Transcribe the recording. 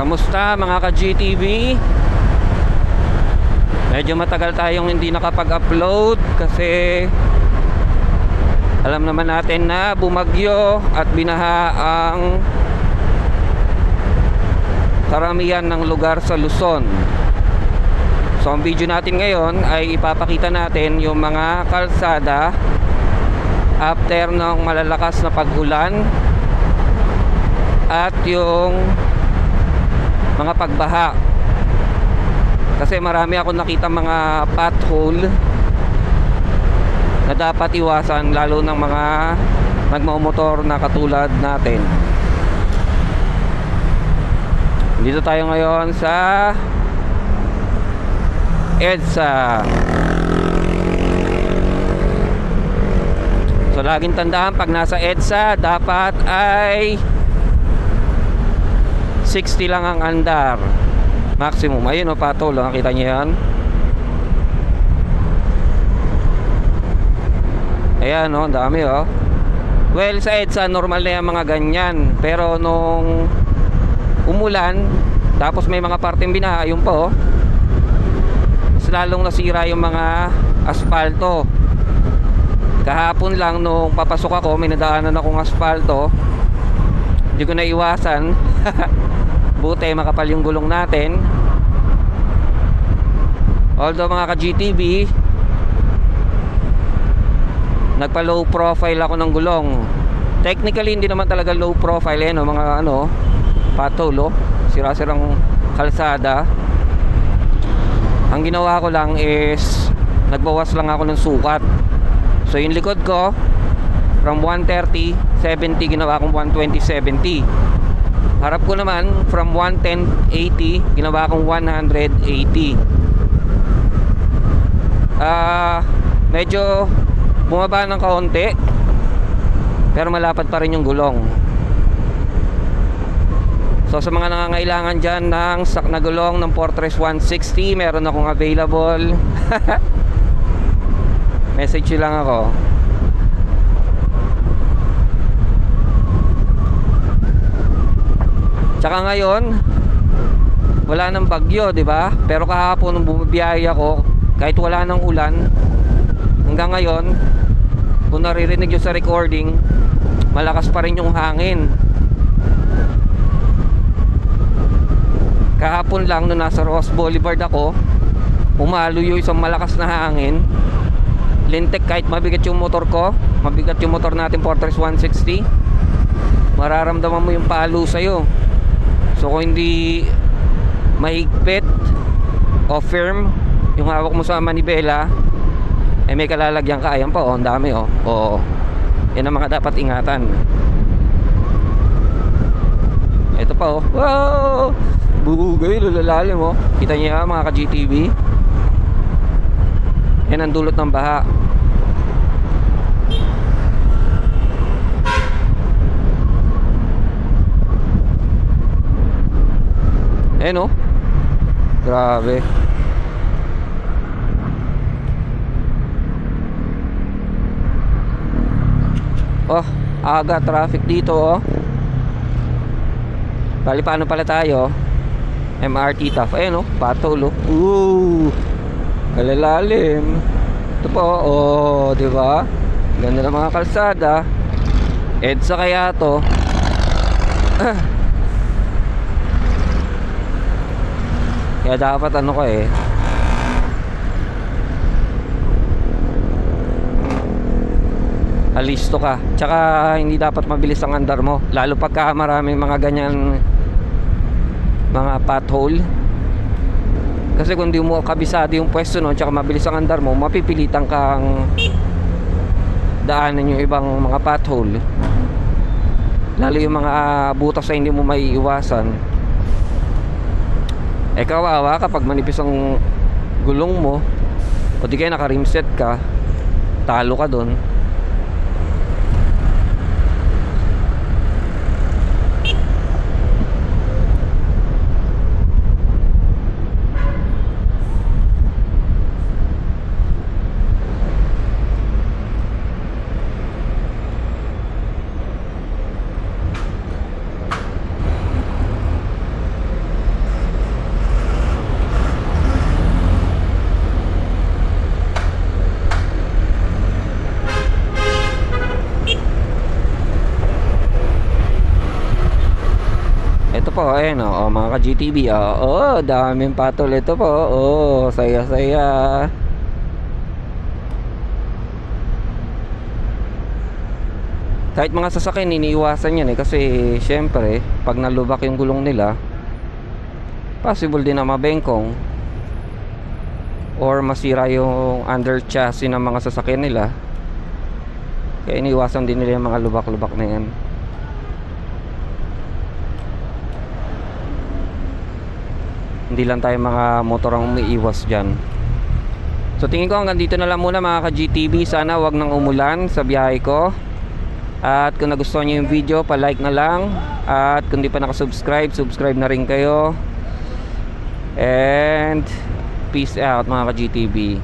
Kamusta mga ka-GTV? Medyo matagal tayong hindi nakapag-upload kasi alam naman natin na bumagyo at binaha ang karamihan ng lugar sa Luzon. So ang video natin ngayon ay ipapakita natin yung mga kalsada after ng malalakas na pag-ulan at yung mga pagbaha. Kasi marami ako nakita mga pothole na dapat iwasan, lalo ng mga nagmamotor na katulad natin. Dito tayo ngayon sa EDSA. So laging tandaan, pag nasa EDSA dapat ay 60 lang ang andar maximum. Ayun o, patol, nakita niyo yan. Ayan o, ang dami o. Well, sa EDSA normal na yung mga ganyan, pero nung umulan tapos may mga parteng binaha, yun po o, mas lalong nasira yung mga asfalto. Kahapon lang nung papasok ako, may nadaanan akong asfalto, hindi ko na iwasan. Buti makapal yung gulong natin. Although mga ka-GTV, nagpa low profile ako ng gulong. Technically hindi naman talaga low profile eh, no? Mga ano, patolo, sira-sirang kalsada. Ang ginawa ko lang is nagbawas lang ako ng sukat. So yung likod ko from 130, 70, ginawa akong 120, 70. Harap ko naman from 110, 80, ginawa akong 180. Medyo bumaba ng kaunti, pero malapad pa rin yung gulong. So sa mga nangangailangan dyan ng stock na gulong ng Fortress 160, meron akong available. Message lang ako. Tsaka ngayon wala nang bagyo, di ba? Pero kahapon nung bumibiyahe ako, kahit wala nang ulan, hanggang ngayon, kung naririnig nyo sa recording, malakas pa rin yung hangin. Kahapon lang nung nasa Ross Boulevard ako, umalo yung isang malakas na hangin. Lintek, kahit mabigat yung motor ko, mabigat yung motor natin Fortress 160, mararamdaman mo yung palo sa'yo. So kung hindi mahigpit o firm yung hawak mo sa manibela, eh may kalalagyan ka. Ayan pa oh, ang dami oh. Oo. Yan ang mga dapat ingatan. Ito pa oh. Wow! Bugay, lulalalim oh. Kita niyo mga ka-GTV. Yan ang dulot ng baha. Eh no? Grabe. Oh, aga traffic dito oh. Bali paano pala tayo? MRT tough. Eh no? Patol oh. Kalalalim. Ito po oh, di ba? Ganda ng mga kalsada. EDSA kaya to. Kaya dapat ano ko eh, alisto ka. Tsaka hindi dapat mabilis ang andar mo, lalo pagka maraming mga ganyan mga pothole. Kasi kung di mo kabisado yung pwesto no, tsaka mabilis ang andar mo, mapipilitan kang daanan yung ibang mga pothole, lalo yung mga butas na hindi mo maiiwasan. Eh kawawa kapag manipis ang gulong mo, o di kaya naka-rimset ka, talo ka dun. Ito po, ayun mga ka-GTV. Daming patol ito po. Saya-saya. Kahit mga sasakyan, iniiwasan yan kasi syempre, pag nalubak yung gulong nila, possible din na mabengkong or masira yung under chassis ng mga sasakyan nila. Kaya iniiwasan din nila yung mga lubak-lubak na yan. Hindi lang tayo mga motor ang umiiwas dyan. So tingin ko hanggang dito na lang muna mga ka-GTV. Sana wag nang umulan sa biyahe ko. At kung nagustuhan nyo yung video, pa-like na lang. At kung di pa nakasubscribe, subscribe na rin kayo. And peace out mga ka-GTV.